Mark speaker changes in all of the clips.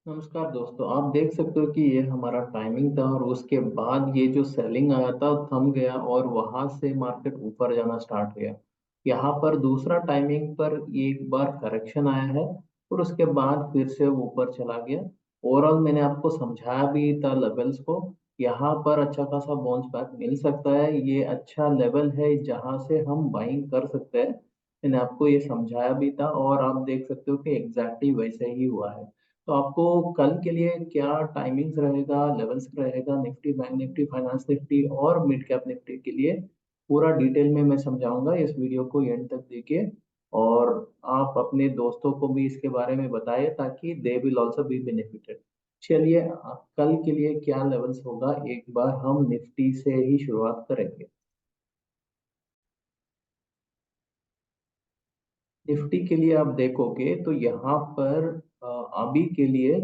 Speaker 1: नमस्कार दोस्तों, आप देख सकते हो कि ये हमारा टाइमिंग था और उसके बाद ये जो सेलिंग आया था थम गया और वहां से मार्केट ऊपर जाना स्टार्ट हुआ। यहाँ पर दूसरा टाइमिंग पर एक बार करेक्शन आया है और उसके बाद फिर से वो ऊपर चला गया। ओवरऑल मैंने आपको समझाया भी था लेवल्स को। यहाँ पर अच्छा खासा बाउंस बैक मिल सकता है, ये अच्छा लेवल है जहाँ से हम बाइंग कर सकते हैं। मैंने आपको ये समझाया भी था और आप देख सकते हो कि एग्जैक्टली वैसे ही हुआ है। तो आपको कल के लिए क्या टाइमिंग्स रहेगा, लेवल्स रहेगा Nifty, bank Nifty, finance Nifty और मिड कैप निफ्टी के लिए पूरा डिटेल में मैं समझाऊंगा। इस वीडियो को एंड तक देखिए और आप अपने दोस्तों को भी इसके बारे में बताएं ताकि they will also be benefited. चलिए, कल के लिए क्या लेवल्स होगा एक बार हम निफ्टी से ही शुरुआत करेंगे। निफ्टी के लिए आप देखोगे तो यहाँ पर अभी के लिए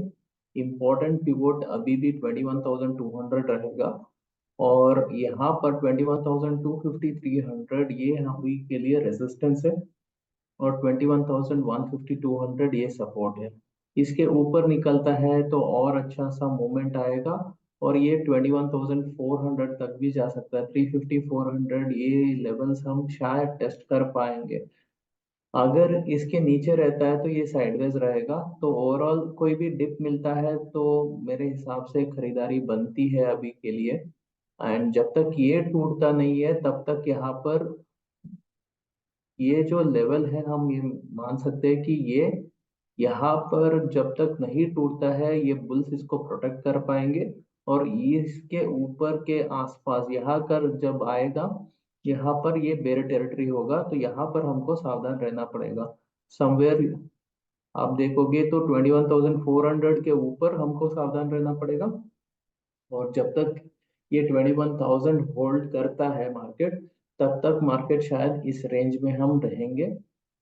Speaker 1: इम्पोर्टेंट पिवोट अभी भी 21,200 रहेगा। और यहाँ पर 21,250 300 ये अभी के लिए रेजिस्टेंस है और 21,150 200 ये सपोर्ट है। इसके ऊपर निकलता है तो और अच्छा सा मूवमेंट आएगा और ये 21,400 तक भी जा सकता है। 350 400 ये लेवल्स हम शायद टेस्ट कर पाएंगे। अगर इसके नीचे रहता है तो ये साइडवेज रहेगा। तो ओवरऑल कोई भी डिप मिलता है तो मेरे हिसाब से खरीदारी बनती है अभी के लिए। एंड जब तक ये टूटता नहीं है तब तक यहाँ पर ये जो लेवल है हम ये मान सकते हैं कि ये यहाँ पर जब तक नहीं टूटता है ये बुल्स इसको प्रोटेक्ट कर पाएंगे। और ये इसके ऊपर के आसपास यहाँ कर जब आएगा, यहाँ पर ये बेर टेरिटरी होगा तो यहाँ पर हमको सावधान रहना पड़ेगा। समवेयर आप देखोगे तो 21,400 के ऊपर हमको सावधान रहना पड़ेगा। और जब तक ये 21,000 होल्ड करता है मार्केट, तब तक मार्केट शायद इस रेंज में हम रहेंगे।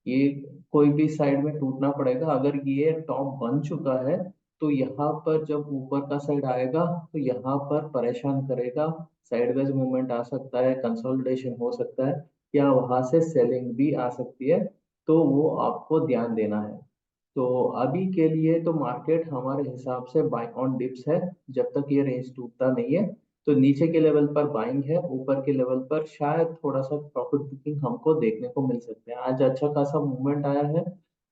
Speaker 1: ये कोई भी साइड में टूटना पड़ेगा। अगर ये टॉप बन चुका है तो यहाँ पर जब ऊपर का साइड आएगा तो यहाँ पर परेशान करेगा। साइडवेज मूवमेंट आ सकता है, कंसोलिडेशन हो सकता है या वहां से सेलिंग भी आ सकती है। तो वो आपको ध्यान देना है। तो अभी के लिए तो मार्केट हमारे हिसाब से बाय ऑन डिप्स है जब तक ये रेंज टूटता नहीं है। तो नीचे के लेवल पर बाइंग है, ऊपर के लेवल पर शायद थोड़ा सा प्रॉफिट बुकिंग हमको देखने को मिल सकते हैं। आज अच्छा खासा मूवमेंट आया है,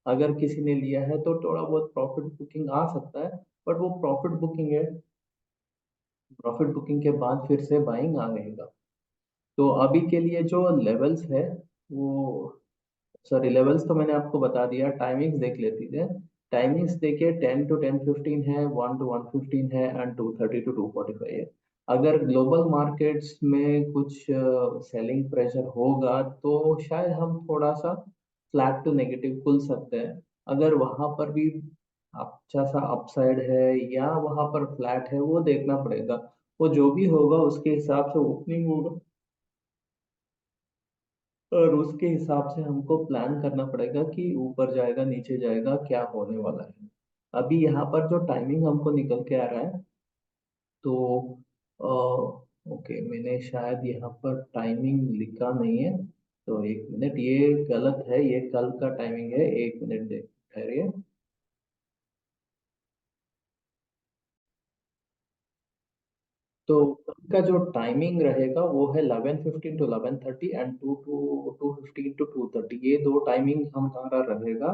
Speaker 1: अगर किसी ने लिया है तो थोड़ा बहुत प्रॉफिट बुकिंग आ सकता है। बट वो प्रॉफिट बुकिंग है, प्रॉफिट बुकिंग के बाद फिर से बाइंग आ रहेगा। तो अभी के लिए जो लेवल्स है वो, सॉरी लेवल्स तो मैंने आपको बता दिया, टाइमिंग्स देख लेती थे। टाइमिंग्स देखिए, 10 to 10:15 है, 1 to 1:15 है एंड 2:30 to 2:45 है। अगर ग्लोबल मार्केट्स में कुछ सेलिंग प्रेशर होगा तो शायद हम थोड़ा सा फ्लैट टू नेगेटिव खुल सकते हैं। अगर वहां पर भी अच्छा सा अपसाइड है या वहां पर फ्लैट है वो देखना पड़ेगा। वो जो भी होगा उसके हिसाब से ओपनिंग होगा और उसके हिसाब से हमको प्लान करना पड़ेगा कि ऊपर जाएगा नीचे जाएगा क्या होने वाला है। अभी यहाँ पर जो टाइमिंग हमको निकल के आ रहा है तो ओके, मैंने शायद यहाँ पर टाइमिंग लिखा नहीं है। तो एक मिनट, ये गलत है, ये कल का टाइमिंग है। एक मिनट देख ठहरिए। तो उनका जो टाइमिंग रहेगा वो है 11:15 to 11:30 एंड 2 to 2:15 to 2:30, ये दो टाइमिंग हमारा रहेगा।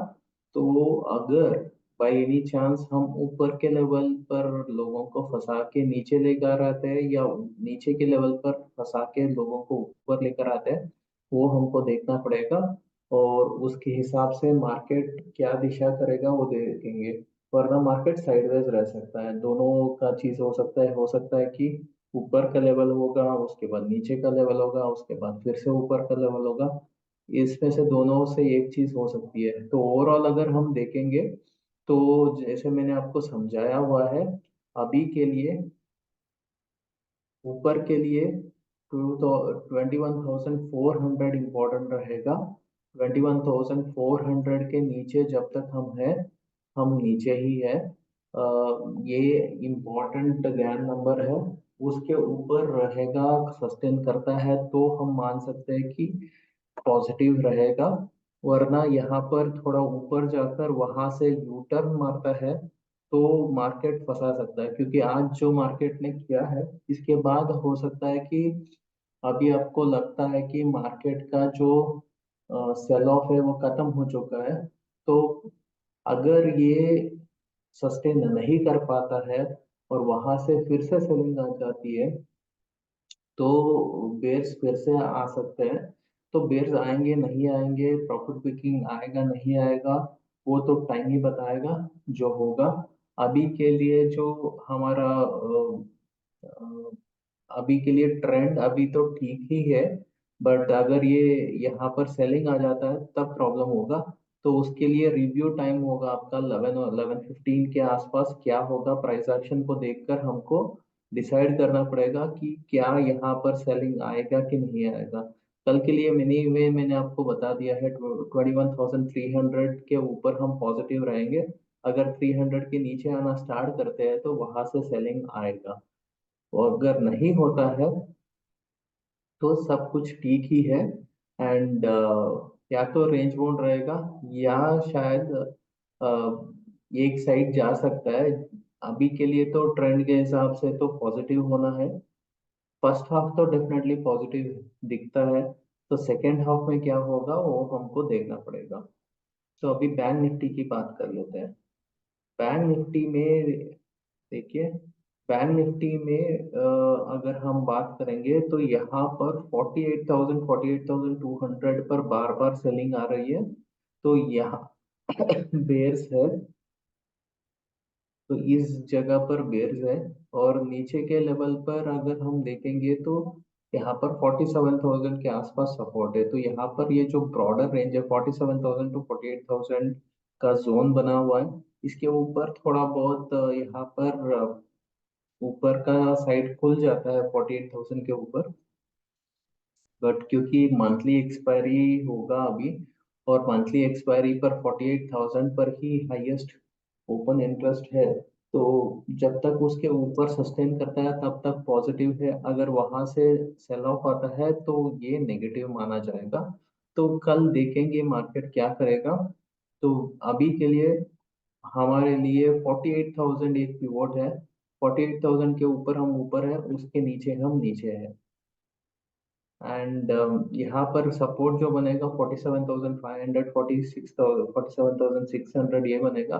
Speaker 1: तो अगर बाय एनी चांस हम ऊपर के लेवल पर लोगों को फंसा के नीचे लेकर आते हैं या नीचे के लेवल पर फंसा के लोगों को ऊपर लेकर आते हैं, वो हमको देखना पड़ेगा। और उसके हिसाब से मार्केट क्या दिशा करेगा वो देखेंगे। वरना मार्केट साइडवेज रह सकता है, दोनों का चीज हो सकता है। हो सकता है कि ऊपर का लेवल होगा, उसके बाद नीचे का लेवल होगा, उसके बाद फिर से ऊपर का लेवल होगा। इसमें से दोनों से एक चीज हो सकती है। तो ओवरऑल अगर हम देखेंगे तो जैसे मैंने आपको समझाया हुआ है, अभी के लिए ऊपर के लिए 21,400 इम्पोर्टेंट रहेगा। 21,400 के नीचे जब तक हम हैं, हम नीचे ही है। ये इम्पोर्टेंट ज्ञान नंबर है। उसके ऊपर रहेगा, सस्टेन करता है तो हम मान सकते हैं कि पॉजिटिव रहेगा। वरना यहाँ पर थोड़ा ऊपर जाकर वहां से यू टर्न मारता है तो मार्केट फंसा सकता है, क्योंकि आज जो मार्केट ने किया है इसके बाद हो सकता है कि अभी आपको लगता है कि मार्केट का जो सेल ऑफ है वो खत्म हो चुका है। तो अगर ये सस्टेन नहीं कर पाता है और वहां से फिर से सेलिंग आ जाती है, तो बेयर्स फिर से आ सकते हैं। तो बेयर्स आएंगे नहीं आएंगे, प्रॉफिट बुकिंग आएगा नहीं आएगा, वो तो टाइम ही बताएगा जो होगा। अभी के लिए जो हमारा अ, अभी के लिए ट्रेंड अभी तो ठीक ही है, बट अगर ये यहाँ पर सेलिंग आ जाता है तब प्रॉब्लम होगा। तो उसके लिए रिव्यू टाइम होगा आपका 11 और 11:15 के आसपास। क्या होगा, प्राइस एक्शन को देखकर हमको डिसाइड करना पड़ेगा कि क्या यहाँ पर सेलिंग आएगा कि नहीं आएगा। कल के लिए मिनी वे मैंने आपको बता दिया है, 21,300 के ऊपर हम पॉजिटिव रहेंगे। अगर 300 के नीचे आना स्टार्ट करते हैं तो वहां से सेलिंग आएगा, और अगर नहीं होता है तो सब कुछ ठीक ही है। एंड या तो रेंज बाउंड रहेगा, या शायद एक साइड जा सकता है। अभी के लिए तो ट्रेंड के हिसाब से तो पॉजिटिव होना है। फर्स्ट हाफ तो डेफिनेटली पॉजिटिव दिखता है, तो सेकेंड हाफ में क्या होगा वो हमको देखना पड़ेगा। तो अभी बैंक निफ्टी की बात कर लेते हैं। बैंक निफ्टी में देखिए, बैंक निफ्टी में अगर हम बात करेंगे तो यहाँ पर 48,000 48,200 पर बार बार सेलिंग आ रही है। तो यहाँ बेयर्स है, तो इस जगह पर बेयर्स है। और नीचे के लेवल पर अगर हम देखेंगे तो यहाँ पर 47,000 के आसपास सपोर्ट है। तो यहाँ पर ये जो ब्रॉडर रेंज है 47,000 टू 48,000 का जोन बना हुआ है, इसके ऊपर थोड़ा बहुत यहाँ पर ऊपर का साइड खुल जाता है 48,000 के ऊपर। बट क्योंकि मंथली एक्सपायरी होगा अभी, और मंथली एक्सपायरी पर 48,000 पर ही हाईएस्ट ओपन इंटरेस्ट है, तो जब तक उसके ऊपर सस्टेन करता है तब तक पॉजिटिव है। अगर वहां से सेल ऑफ आता है तो ये नेगेटिव माना जाएगा। तो कल देखेंगे मार्केट क्या करेगा। तो अभी के लिए हमारे लिए 48,000 एक पिवोट है। 48,000 के ऊपर हम ऊपर है, उसके नीचे हम नीचे है। एंड यहाँ पर सपोर्ट जो बनेगा 47,500, 47,600 ये बनेगा।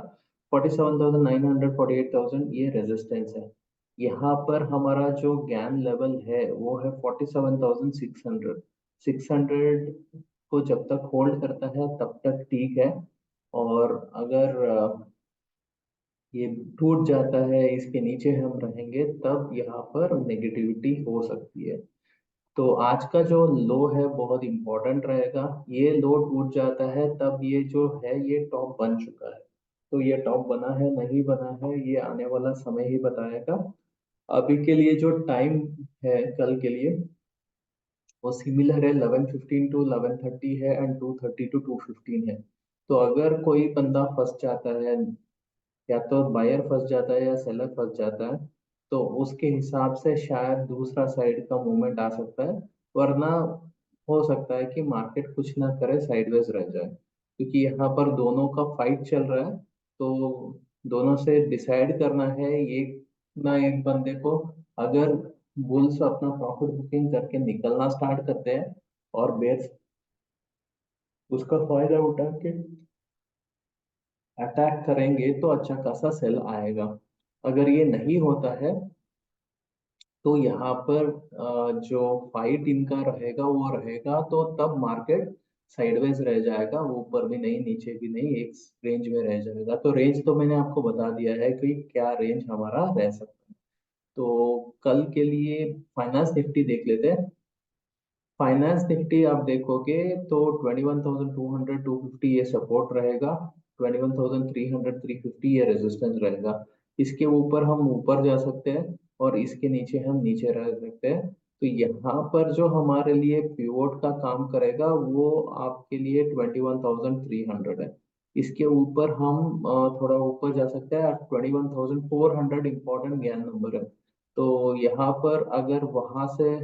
Speaker 1: 47,900, 48,000 ये रेजिस्टेंस है। यहाँ पर हमारा जो गैन लेवल है वो है 47,600। 600 को जब तक होल्ड करता है तब तक ठीक है। और अगर ये टूट जाता है, इसके नीचे हम रहेंगे, तब यहाँ पर नेगेटिविटी हो सकती है। तो आज का जो लो है बहुत इंपॉर्टेंट रहेगा। ये लो टूट जाता है तब ये जो है ये टॉप बन चुका है। तो ये टॉप बना है नहीं बना है ये आने वाला समय ही बताएगा। अभी के लिए जो टाइम है कल के लिए वो सिमिलर है, 11:15 टू 11:30 है, एंड 2:30 टू 2:15 है। तो अगर कोई बंदा फंस जाता है, या तो बायर फंस जाता है या सेलर फंस जाता है, तो उसके हिसाब से शायद दूसरा साइड का मूवमेंट आ सकता है। वरना हो सकता है कि मार्केट कुछ ना करे, साइडवेज रह जाए, क्योंकि यहाँ पर दोनों का फाइट चल रहा है। तो दोनों से डिसाइड करना है एक ना एक बंदे को। अगर बुल्स अपना प्रॉफिट बुकिंग करके निकलना स्टार्ट करते हैं और बेयर्स उसका फायदा उठा के अटैक करेंगे तो अच्छा खासा सेल आएगा। अगर ये नहीं होता है तो यहाँ पर जो फाइट इनका रहेगा वो रहेगा, तो तब मार्केट साइडवेज रह जाएगा, ऊपर भी नहीं नीचे भी नहीं, एक रेंज में रह जाएगा। तो रेंज तो मैंने आपको बता दिया है कि क्या रेंज हमारा रह सकता है। तो कल के लिए फाइनेंस निफ्टी देख लेते हैं। फाइनेंस निफ्टी आप देखोगे तो 21,200 250 ये सपोर्ट रहेगा, 21,300 350 ये रेजिस्टेंस रहेगा। इसके ऊपर हम ऊपर जा सकते हैं और इसके नीचे हम नीचे रह सकते हैं। तो यहाँ पर जो हमारे लिए पिवोट का काम करेगा वो आपके लिए 21,300 है। इसके ऊपर हम थोड़ा ऊपर जा सकते हैं, 21,400 इंपॉर्टेंट ज्ञान नंबर है। तो यहाँ पर अगर वहां से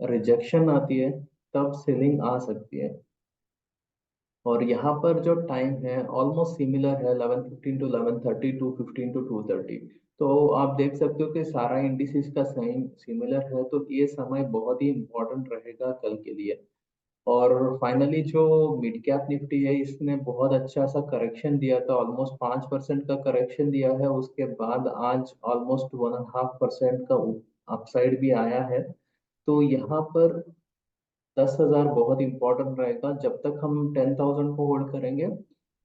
Speaker 1: रिजेक्शन आती है तब सेलिंग आ सकती है। और यहाँ पर जो टाइम है ऑलमोस्ट सिमिलर है, 11:15 टू 11:30, 2:15 टू 2:30। तो आप देख सकते हो कि सारा इंडिसेस का सेम सिमिलर है, तो ये समय बहुत ही इम्पोर्टेंट रहेगा कल के लिए। और फाइनली जो मिड कैप निफ्टी है, इसने बहुत अच्छा सा करेक्शन दिया था, ऑलमोस्ट 5% का करेक्शन दिया है। उसके बाद आज ऑलमोस्ट 1.5% का अपसाइड भी आया है। तो यहाँ पर 10,000 बहुत इंपॉर्टेंट रहेगा। जब तक हम 10,000 को होल्ड करेंगे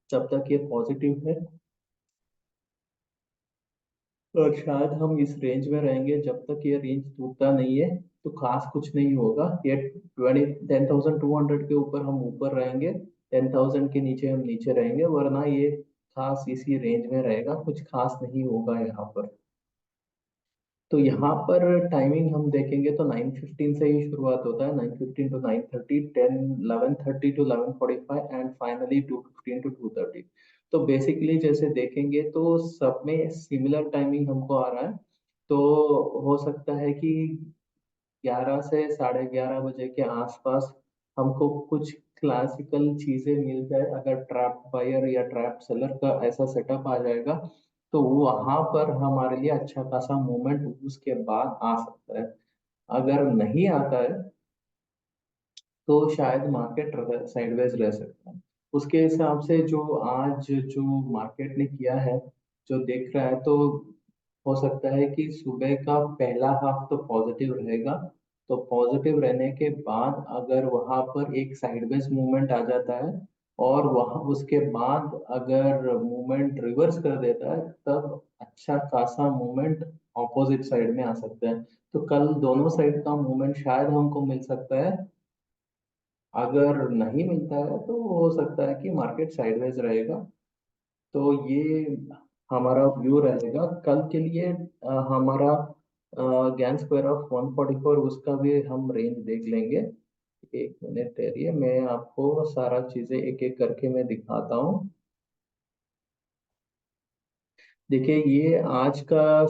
Speaker 1: तब तक ये पॉजिटिव है, और शायद हम इस रेंज में रहेंगे जब तक ये रेंज टूटता नहीं है। तो खास कुछ नहीं होगा, ये 10,200 के ऊपर हम ऊपर रहेंगे, 10,000 के नीचे हम नीचे रहेंगे, वरना ये खास इसी रेंज में रहेगा, कुछ खास नहीं होगा यहाँ पर। तो यहाँ पर टाइमिंग हम देखेंगे तो 9:15 से ही शुरुआत होता है, 9:15 to 9:30, 11:30 to 11:45, and finally 2:15 to 2:30। तो बेसिकली जैसे देखेंगे तो सब में सिमिलर टाइमिंग हमको आ रहा है। तो हो सकता है कि 11 से 11:30 बजे के आसपास हमको कुछ क्लासिकल चीजें मिल जाए। अगर ट्रैप बायर या ट्रैप सेलर का ऐसा सेटअप आ जाएगा तो वहां पर हमारे लिए अच्छा खासा मूवमेंट उसके बाद आ सकता है। अगर नहीं आता है तो शायद मार्केट साइडवेज रह सकता है। उसके हिसाब से जो आज जो मार्केट ने किया है, जो देख रहा है, तो हो सकता है कि सुबह का पहला हाफ तो पॉजिटिव रहेगा। तो पॉजिटिव रहने के बाद अगर वहां पर एक साइडवेज मूवमेंट आ जाता है और वहां उसके बाद अगर मूवमेंट रिवर्स कर देता है, तब अच्छा खासा मूवमेंट ऑपोजिट साइड में आ सकता है। तो कल दोनों साइड का मूवमेंट शायद हमको मिल सकता है। अगर नहीं मिलता है तो हो सकता है कि मार्केट साइडवेज रहेगा। तो ये हमारा व्यू रहेगा कल के लिए। हमारा ज्ञान स्क्वायर ऑफ 144, उसका भी हम रेंज देख लेंगे। एक मिनट ठहरिए, मैं आपको सारा चीजें एक एक करके मैं दिखाता हूँ। देखिए, ये आज का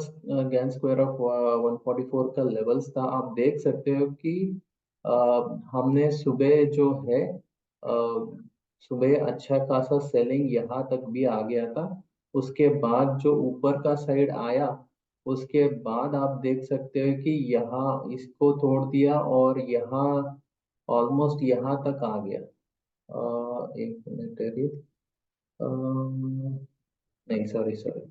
Speaker 1: ज्ञान स्क्वायर ऑफ 144 का लेवल्स था। आप देख सकते हो कि अ, हमने सुबह जो है, सुबह अच्छा खासा सेलिंग यहाँ तक भी आ गया था। उसके बाद जो ऊपर का साइड आया, उसके बाद आप देख सकते हो कि यहाँ इसको तोड़ दिया और यहाँ ऑलमोस्ट यहाँ तक आ गया। एक मिनट, नहीं, सॉरी सॉरी,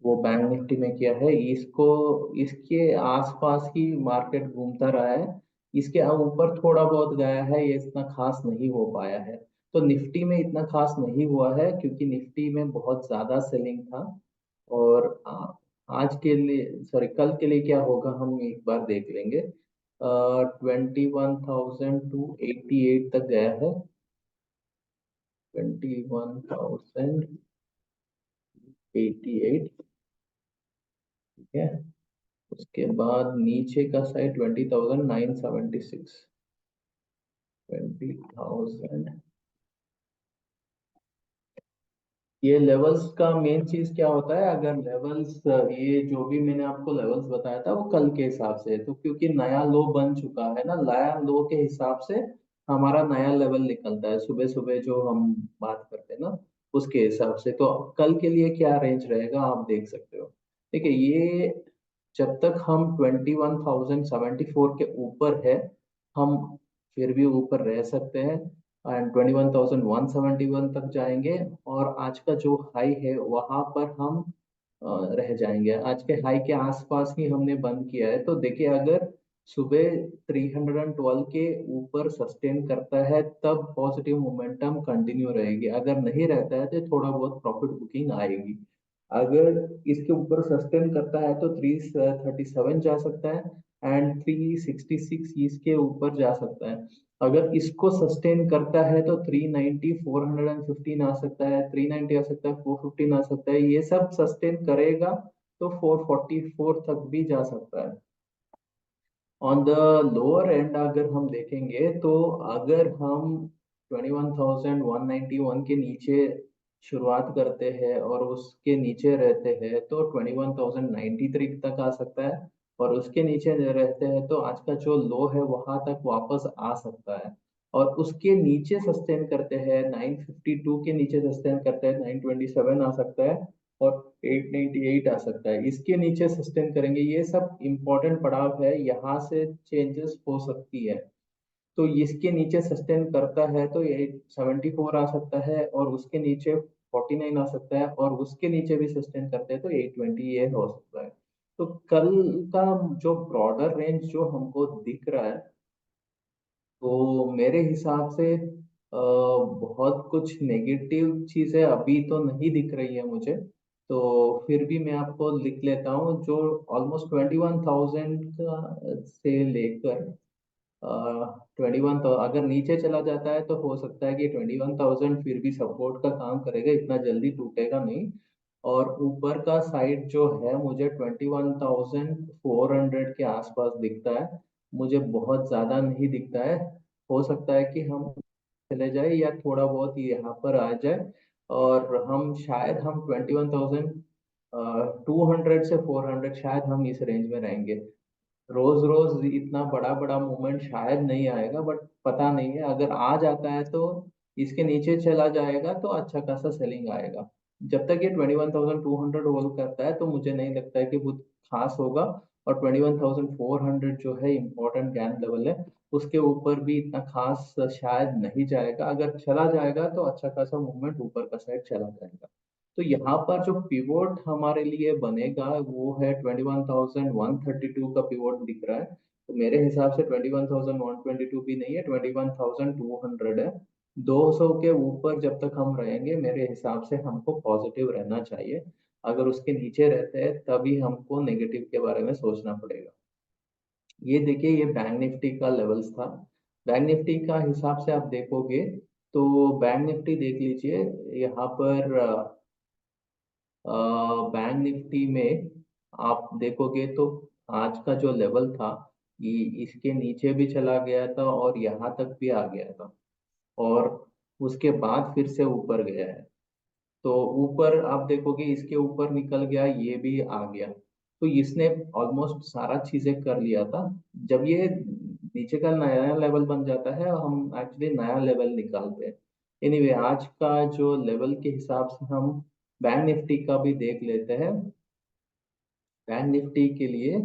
Speaker 1: वो बैंक निफ्टी में किया है इसको, इसके आसपास ही मार्केट घूमता रहा है। इसके ऊपर थोड़ा बहुत गया है, ये इतना खास नहीं हो पाया है। तो निफ्टी में इतना खास नहीं हुआ है क्योंकि निफ्टी में बहुत ज्यादा सेलिंग था। और आज के लिए, सॉरी, कल के लिए क्या होगा हम एक बार देख लेंगे। 21,288 तक गया है, 21,088, ठीक है। उसके बाद नीचे का साइड 20,976, 20,000। ये लेवल्स का मेन चीज क्या होता है, अगर लेवल्स, ये जो भी मैंने आपको लेवल्स बताया था वो कल के हिसाब से है, तो क्योंकि नया लो बन चुका है ना, नया लो के हिसाब से हमारा नया लेवल निकलता है सुबह सुबह जो हम बात करते हैं ना, उसके हिसाब से। तो कल के लिए क्या रेंज रहेगा आप देख सकते हो। ठीक है, ये जब तक हम 21,074 के ऊपर है, हम फिर भी ऊपर रह सकते हैं, एंड 21,171 तक जाएंगे। और आज का जो हाई है वहां पर हम रह जाएंगे। आज के हाई के आसपास ही हमने बंद किया है। तो देखिए, अगर सुबह 312 के ऊपर सस्टेन करता है तब पॉजिटिव मोमेंटम कंटिन्यू रहेगी, अगर नहीं रहता है तो थोड़ा बहुत प्रॉफिट बुकिंग आएगी। अगर इसके ऊपर सस्टेन करता है तो 337 जा सकता है, एंड 366 इसके ऊपर जा सकता है। अगर इसको सस्टेन करता है तो 390, 415 आ सकता है, 390 आ सकता है, 415 आ सकता है। ये सब सस्टेन करेगा तो 444 तक भी जा सकता है। ऑन द लोअर एंड अगर हम देखेंगे तो अगर हम 21,191 के नीचे शुरुआत करते हैं और उसके नीचे रहते हैं तो 21,093 तक आ सकता है। और उसके नीचे रहते हैं तो आज का जो लो है वहां तक वापस आ सकता है। और उसके नीचे सस्टेन करते हैं 952 के नीचे सस्टेन करते हैं 927 आ सकता है और 898 आ सकता है, इसके नीचे सस्टेन करेंगे। ये सब इंपॉर्टेंट पड़ाव है, यहाँ से चेंजेस हो सकती है। तो इसके नीचे सस्टेन करता है तो ये 74 आ सकता है और उसके नीचे 49 आ सकता है और उसके नीचे भी सस्टेन करते हैं तो 820 ये हो सकता है। तो कल का जो ब्रॉडर रेंज जो हमको दिख रहा है, तो मेरे हिसाब से बहुत कुछ नेगेटिव चीजें अभी तो नहीं दिख रही है मुझे। तो फिर भी मैं आपको लिख लेता हूँ जो ऑलमोस्ट 21,000 का से लेकर 21, तो अगर नीचे चला जाता है तो हो सकता है कि 21,000 फिर भी सपोर्ट का काम करेगा, इतना जल्दी टूटेगा नहीं। और ऊपर का साइड जो है मुझे 21,400 के आसपास दिखता है, मुझे बहुत ज्यादा नहीं दिखता है। हो सकता है कि हम चले जाए या थोड़ा बहुत यहाँ पर आ जाए और हम 21,200 से 400 शायद हम इस रेंज में रहेंगे। रोज रोज इतना बड़ा बड़ा मूवमेंट शायद नहीं आएगा, बट पता नहीं है, अगर आ जाता है तो इसके नीचे चला जाएगा तो अच्छा खासा सेलिंग आएगा। जब तक ये 21,200 होल्ड करता है तो मुझे नहीं लगता है कि बहुत खास होगा। और 21,400 जो है इम्पोर्टेंट गैन लेवल है, उसके ऊपर भी इतना खास शायद नहीं जाएगा, अगर चला जाएगा तो अच्छा खासा मूवमेंट ऊपर का साइड चला जाएगा। तो यहाँ पर जो पिवोट हमारे लिए बनेगा वो है 21,132 का पिवोट दिख रहा है। तो मेरे हिसाब से 21,122 भी नहीं है, 21,200 है। 200 के ऊपर जब तक हम रहेंगे मेरे हिसाब से हमको पॉजिटिव रहना चाहिए। अगर उसके नीचे रहते हैं तभी हमको नेगेटिव के बारे में सोचना पड़ेगा। ये देखिए, ये बैंक निफ्टी का लेवल्स था। बैंक निफ्टी का हिसाब से आप देखोगे तो बैंक निफ्टी देख लीजिए यहाँ पर। बैंक निफ्टी में आप देखोगे तो आज का जो लेवल था ये इसके नीचे भी चला गया था और यहाँ तक भी आ गया था और उसके बाद फिर से ऊपर गया है। तो ऊपर आप देखोगे इसके ऊपर निकल गया, ये भी आ गया। तो इसने ऑलमोस्ट सारा चीजें कर लिया था। जब ये नीचे का नया लेवल बन जाता है हम एक्चुअली नया लेवल निकालते हैं। एनीवे आज का जो लेवल के हिसाब से हम बैंक निफ्टी का भी देख लेते हैं। बैंक निफ्टी के लिए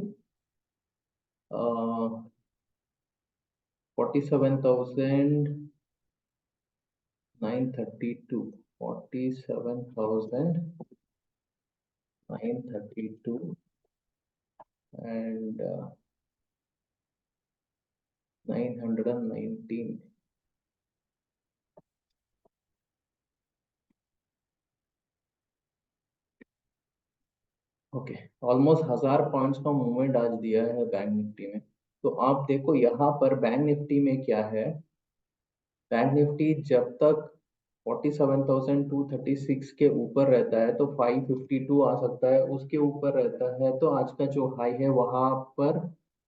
Speaker 1: 47,932, 47,932 and 919। ओके, ऑलमोस्ट 1,005 का मूवमेंट आज दिया है बैंक निफ्टी में। तो आप देखो यहाँ पर बैंक निफ्टी में क्या है। बैंक निफ्टी जब तक 47,236 के ऊपर रहता है तो 552 आ सकता है, उसके ऊपर रहता है तो आज का जो हाई है वहां पर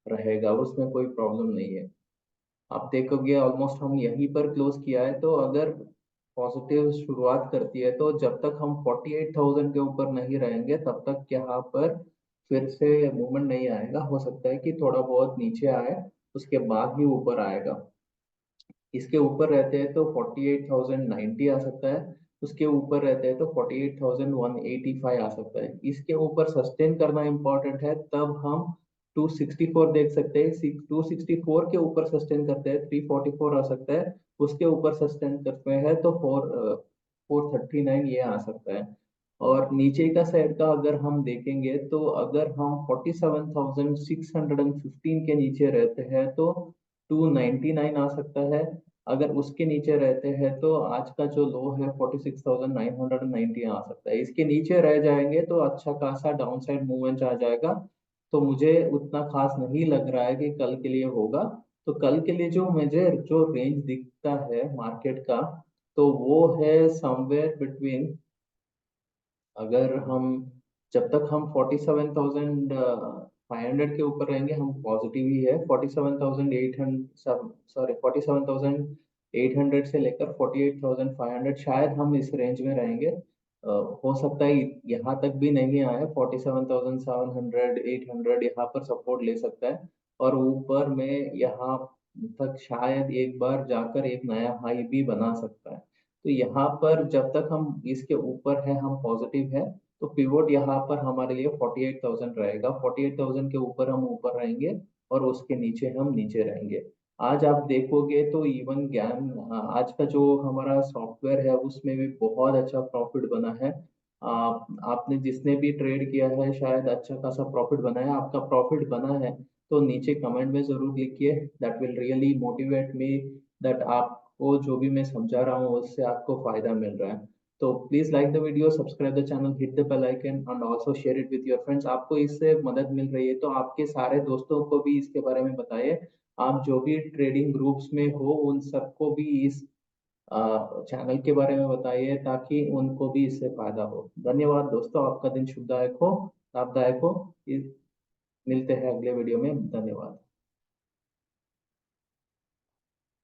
Speaker 1: रहेगा, उसमें कोई प्रॉब्लम नहीं है। आप देखोगे ऑलमोस्ट हम यहीं पर क्लोज किया है, तो अगर पॉजिटिव शुरुआत करती है तो जब तक हम 48,000 के ऊपर नहीं रहेंगे तब तक यहाँ पर फिर से मूवमेंट नहीं आएगा। हो सकता है कि थोड़ा बहुत नीचे आए, उसके बाद ही ऊपर आएगा। इसके ऊपर रहते हैं तो 48,090 आ सकता है, उसके ऊपर रहते हैं तो 48,185 आ सकता है। इसके ऊपर सस्टेन करना इंपॉर्टेंट है, तब हम 264 देख सकते हैं। 264 के ऊपर सस्टेन करते हैं 344 आ सकता है, उसके ऊपर सस्टेन करते हैं तो 439 ये आ सकता है। और नीचे का साइड का अगर हम देखेंगे तो अगर हम 47,615 के नीचे रहते हैं तो 299 आ सकता है। अगर उसके नीचे रहते हैं तो आज का जो लो है 46,990 आ सकता है। इसके नीचे रह जाएंगे तो अच्छा खासा डाउन साइड मूवमेंट आ जाएगा। तो मुझे उतना खास नहीं लग रहा है कि कल के लिए होगा। तो कल के लिए जो मुझे जो रेंज दिखता है मार्केट का, तो वो है समवेयर बिटवीन, अगर हम जब तक हम 47,500 के ऊपर रहेंगे हम पॉजिटिव ही है। 47,800, सॉरी 47,800 से लेकर 48,500 शायद हम इस रेंज में रहेंगे। हो सकता है यहाँ तक भी नहीं आए, 47,700 800 यहाँ पर सपोर्ट ले सकता है। और ऊपर में यहाँ तक शायद एक बार जाकर एक नया हाई भी बना सकता है। तो यहाँ पर जब तक हम इसके ऊपर है, हम पॉजिटिव है, तो पिवोट यहाँ पर हमारे लिए 48,000 रहेगा। 48,000 के ऊपर हम ऊपर रहेंगे और उसके नीचे हम नीचे रहेंगे। आज आप देखोगे तो इवन ज्ञान आज का जो हमारा सॉफ्टवेयर है उसमें भी बहुत अच्छा प्रॉफिट बना है। आपने जिसने भी ट्रेड किया है शायद अच्छा खासा प्रॉफिट बना है। आपका प्रॉफिट बना है तो नीचे कमेंट में जरूर लिखिए, that will really motivate me, that आपको जो भी मैं समझा रहा हूँ उससे आपको फायदा मिल रहा है। तो please like the video, subscribe the channel, hit the bell icon and also share it with your friends. आपको इससे मदद मिल रही है तो आपके सारे दोस्तों को भी इसके बारे में बताइए। आप जो भी ट्रेडिंग ग्रुप्स में हो उन सबको भी इस चैनल के बारे में बताइए ताकि उनको भी इससे फायदा हो। धन्यवाद दोस्तों, आपका दिन शुभदायक हो, लाभदायक हो। मिलते हैं अगले वीडियो में। धन्यवाद।